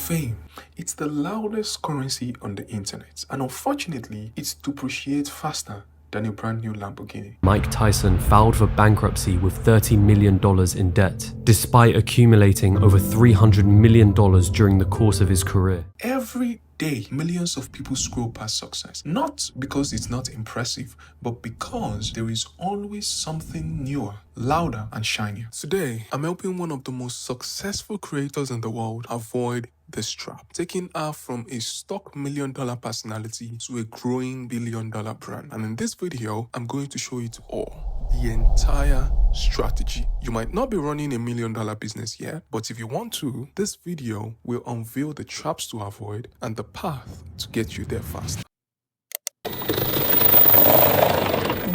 Fame. It's the loudest currency on the internet, and unfortunately, it depreciates faster than a brand new Lamborghini. Mike Tyson filed for bankruptcy with $30 million in debt, despite accumulating over $300 million during the course of his career. Every day, millions of people scroll past success, not because it's not impressive, but because there is always something newer, louder, and shinier. Today, I'm helping one of the most successful creators in the world avoid this trap, taking her from a stock $1 million personality to a growing $1 billion brand. And in this video, I'm going to show it all. The entire strategy. You might not be running $1 million business yet, but if you want to, this video will unveil the traps to avoid and the path to get you there fast.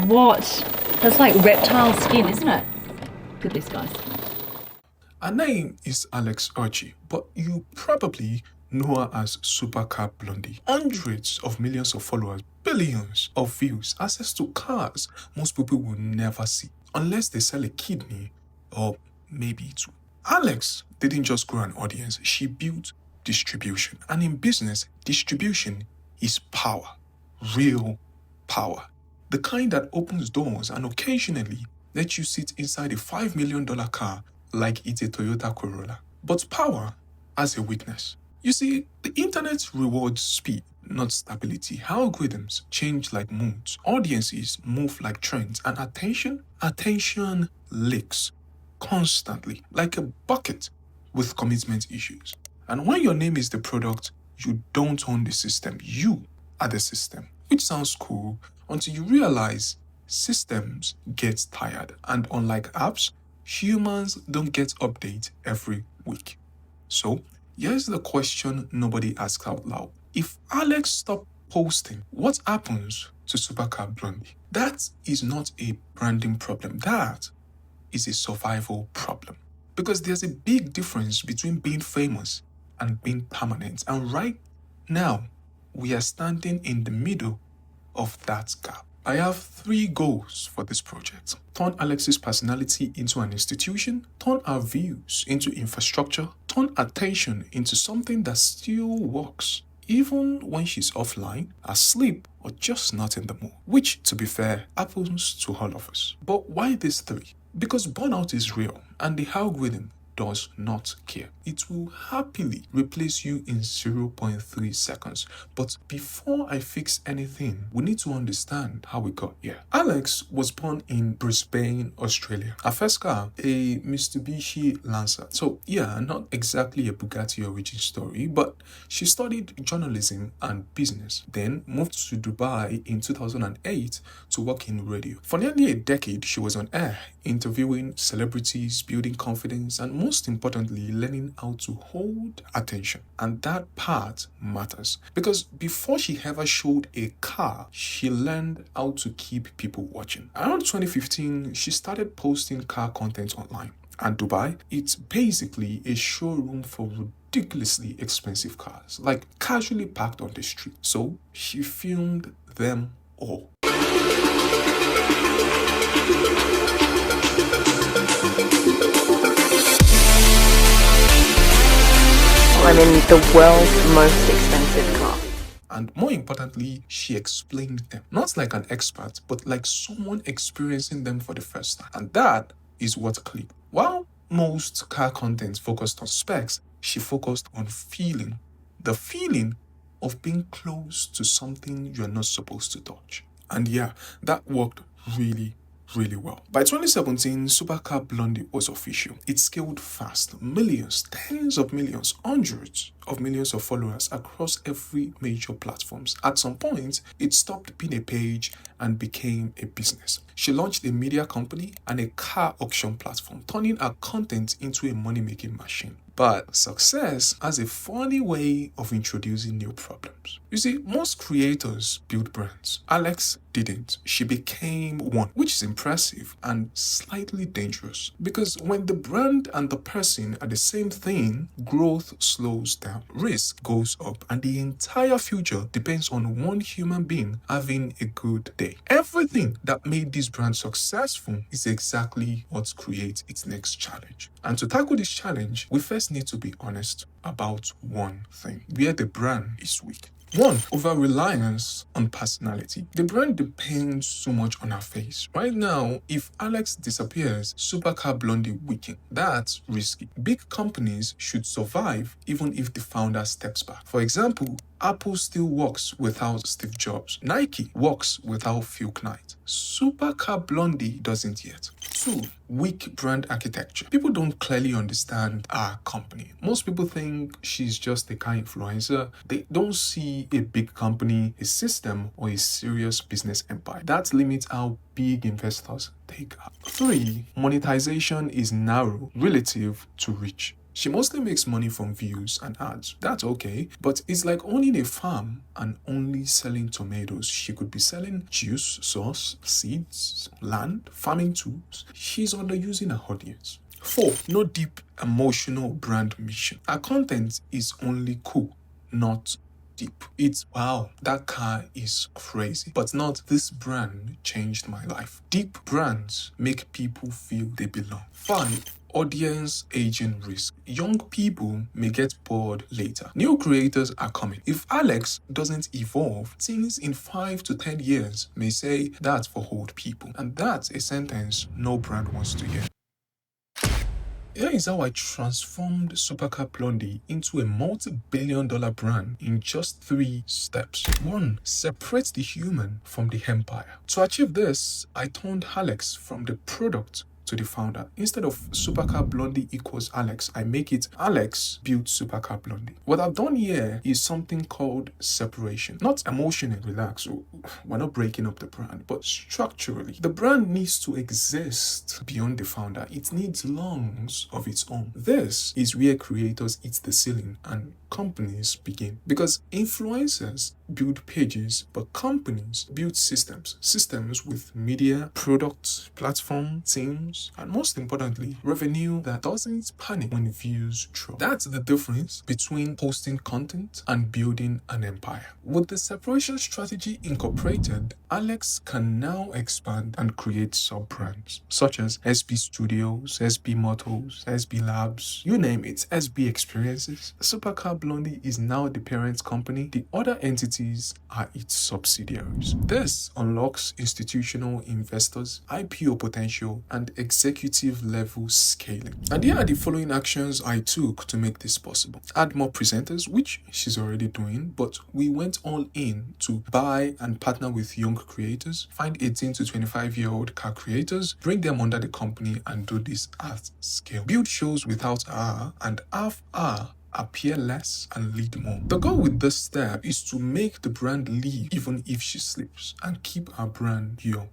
What? That's like reptile skin, isn't it? Look at these guys. Her name is Hirschi, but you probably know her as Supercar Blondie. Hundreds of millions of followers, billions of views, access to cars most people will never see unless they sell a kidney or maybe two. Alex didn't just grow an audience, she built distribution. And in business, distribution is power, real power. The kind that opens doors and occasionally lets you sit inside a $5 million car like it's a Toyota Corolla. But power has a weakness. You see, the internet rewards speed, not stability. Algorithms change like moods, audiences move like trends, and attention leaks constantly, like a bucket with commitment issues. And when your name is the product, you don't own the system, you are the system. Which sounds cool until you realize systems get tired, and unlike apps, humans don't get updates every week. So, here's the question nobody asks out loud. If Alex stopped posting, what happens to Supercar Blondie? That is not a branding problem. That is a survival problem. Because there's a big difference between being famous and being permanent. And right now, we are standing in the middle of that gap. I have 3 goals for this project. Turn Alex's personality into an institution, turn our views into infrastructure, turn attention into something that still works, even when she's offline, asleep, or just not in the mood. Which, to be fair, happens to all of us. But why these 3? Because burnout is real, and the algorithm does not care. It will happily replace you in 0.3 seconds. But before I fix anything, we need to understand how we got here. Alex was born in Brisbane, Australia. Her first car, a Mitsubishi Lancer. So yeah, not exactly a Bugatti origin story, but she studied journalism and business, then moved to Dubai in 2008 to work in radio. For nearly a decade, she was on air, interviewing celebrities, building confidence, and most importantly, learning how to hold attention. And that part matters, because before she ever showed a car, she learned how to keep people watching. Around 2015, she started posting car content online. And Dubai, it's basically a showroom for ridiculously expensive cars, like casually parked on the street. So she filmed them all. I'm in the world's most expensive car. And more importantly, she explained them. Not like an expert, but like someone experiencing them for the first time. And that is what clicked. While most car content focused on specs, she focused on feeling. The feeling of being close to something you're not supposed to touch. And yeah, that worked really well. By 2017, Supercar Blondie was official. It scaled fast. Millions, tens of millions, hundreds of millions of followers across every major platforms. At some point, it stopped being a page and became a business. She launched a media company and a car auction platform, turning her content into a money-making machine. But success has a funny way of introducing new problems. You see, most creators build brands. Alex didn't. She became one, which is impressive and slightly dangerous. Because when the brand and the person are the same thing, growth slows down, risk goes up, and the entire future depends on one human being having a good day. Everything that made this brand successful is exactly what creates its next challenge. And to tackle this challenge, we first just need to be honest about one thing, where the brand is weak. One, over-reliance on personality. The brand depends so much on her face. Right now, if Alex disappears, Supercar Blondie weakens. That's risky. Big companies should survive even if the founder steps back. For example, Apple still works without Steve Jobs. Nike works without Phil Knight. Supercar Blondie doesn't yet. Two, weak brand architecture. People don't clearly understand our company. Most people think she's just a car influencer. They don't see a big company, a system, or a serious business empire. That limits how big investors take her. Three, monetization is narrow relative to reach. She mostly makes money from views and ads. That's okay, but it's like owning a farm and only selling tomatoes. She could be selling juice, sauce, seeds, land, farming tools. She's underusing her audience. Four, no deep emotional brand mission. Her content is only cool, not deep. It's wow, that car is crazy, but not this brand changed my life. Deep brands make people feel they belong. Five, audience aging risk. Young people may get bored later. New creators are coming. If Alex doesn't evolve, teens in 5 to 10 years may say that's for old people. And that's a sentence no brand wants to hear. Here is how I transformed Supercar Blondie into a multi-billion-dollar brand in just 3 steps. 1. Separate the human from the empire. To achieve this, I turned Alex from the product to the founder. Instead of Supercar Blondie equals Alex, I make it Alex built Supercar Blondie. What I've done here is something called separation. Not emotionally relax, we're not breaking up the brand, but structurally. The brand needs to exist beyond the founder. It needs lungs of its own. This is where creators hit the ceiling and companies begin. Because influencers build pages, but companies build systems. Systems with media, products, platform, teams, and most importantly, revenue that doesn't panic when views drop. That's the difference between posting content and building an empire. With the separation strategy incorporated, Alex can now expand and create sub-brands such as SB Studios, SB Motors, SB Labs, you name it, SB Experiences. Supercar Blondie is now the parent company. The other entities are its subsidiaries. This unlocks institutional investors, IPO potential, and executive level scaling. And here are the following actions I took to make this possible. Add more presenters, which she's already doing, but we went all in to buy and partner with young creators, find 18 to 25-year-old car creators, bring them under the company and do this at scale. Build shows without her and have her appear less and lead more. The goal with this step is to make the brand live even if she sleeps and keep our brand young.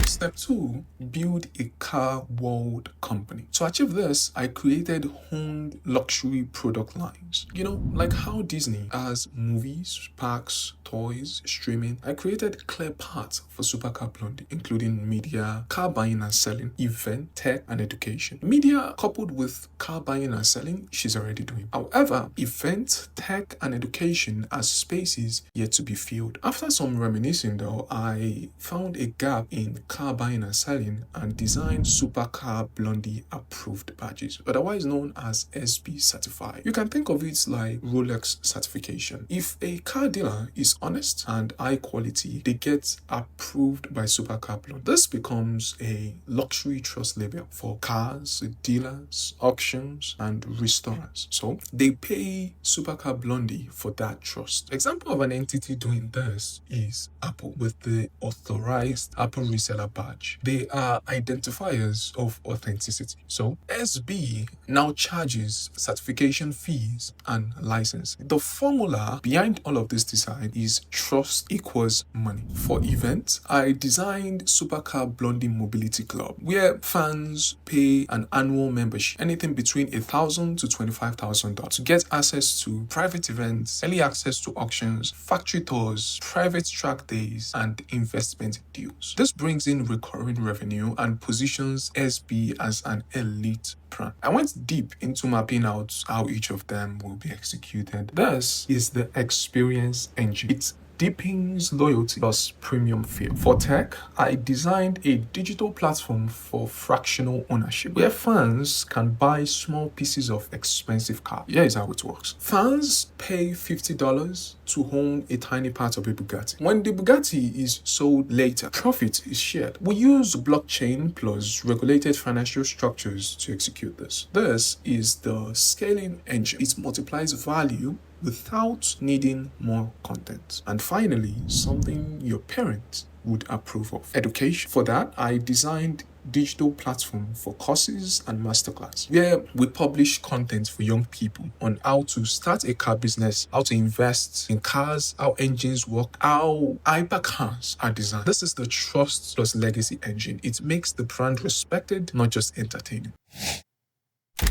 Step 2, build a car world company. To achieve this, I created honed luxury product lines. You know, like how Disney has movies, parks, toys, streaming. I created clear paths for Supercar Blondie, including media, car buying and selling, event, tech, and education. Media coupled with car buying and selling, she's already doing. However, event, tech, and education are spaces yet to be filled. After some reminiscing though, I found a gap in car buying and selling and designed Supercar Blondie approved badges, otherwise known as SB certified. You can think of it like Rolex certification. If a car dealer is honest and high quality, they get approved by Supercar Blondie. This becomes a luxury trust label for cars, dealers, auctions, and restorers. So they pay Supercar Blondie for that trust. Example of an entity doing this is Apple with the authorized Apple reseller badge. They are identifiers of authenticity. So SB now charges certification fees and license. The formula behind all of this design is trust equals money. For events, I designed Supercar Blondie Mobility Club, where fans pay an annual membership, anything between $1,000 to $25,000 to get access to private events, early access to auctions, factory tours, private track days, and investment deals. This brings in recurring revenue and positions SB as an elite brand. I went deep into mapping out how each of them will be executed. This is the experience engine. It deepens loyalty plus premium feel. For tech, I designed a digital platform for fractional ownership where fans can buy small pieces of expensive car. Here is how it works. Fans pay $50 to own a tiny part of a Bugatti. When the Bugatti is sold later, profit is shared. We use blockchain plus regulated financial structures to execute this. This is the scaling engine. It multiplies value without needing more content. And finally, something your parents would approve of. Education. For that, I designed digital platform for courses and masterclass where we publish content for young people on how to start a car business, how to invest in cars, how engines work, how hypercars are designed. This is the trust plus legacy engine. It makes the brand respected, not just entertaining.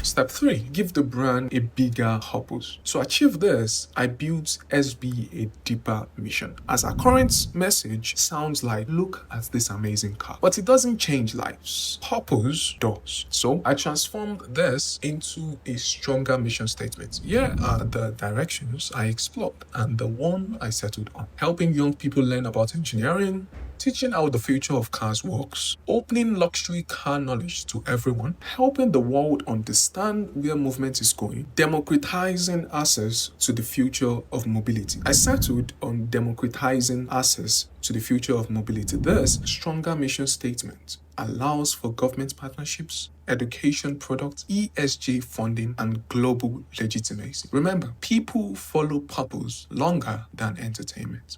Step 3. Give the brand a bigger purpose. To achieve this, I built SB a deeper mission. As our current message sounds like, look at this amazing car. But it doesn't change lives. Purpose does. So I transformed this into a stronger mission statement. Here are the directions I explored and the one I settled on. Helping young people learn about engineering, teaching how the future of cars works, opening luxury car knowledge to everyone, helping the world understand where movement is going, democratizing access to the future of mobility. I settled on democratizing access to the future of mobility. This stronger mission statement allows for government partnerships, education products, ESG funding, and global legitimacy. Remember, people follow purpose longer than entertainment.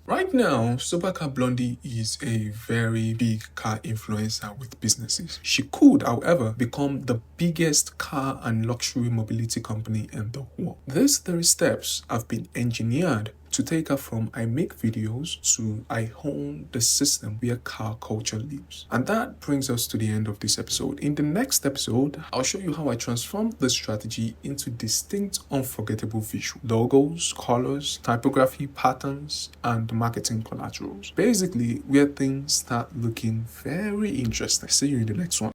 Right now, Supercar Blondie is a very big car influencer with businesses. She could, however, become the biggest car and luxury mobility company in the world. These 3 steps have been engineered to take her from I make videos to I own the system where car culture lives. And that brings us to the end of this episode. In the next episode, I'll show you how I transformed the strategy into distinct, unforgettable visual logos, colors, typography, patterns, and marketing collaterals. Basically, where things start looking very interesting. See you in the next one.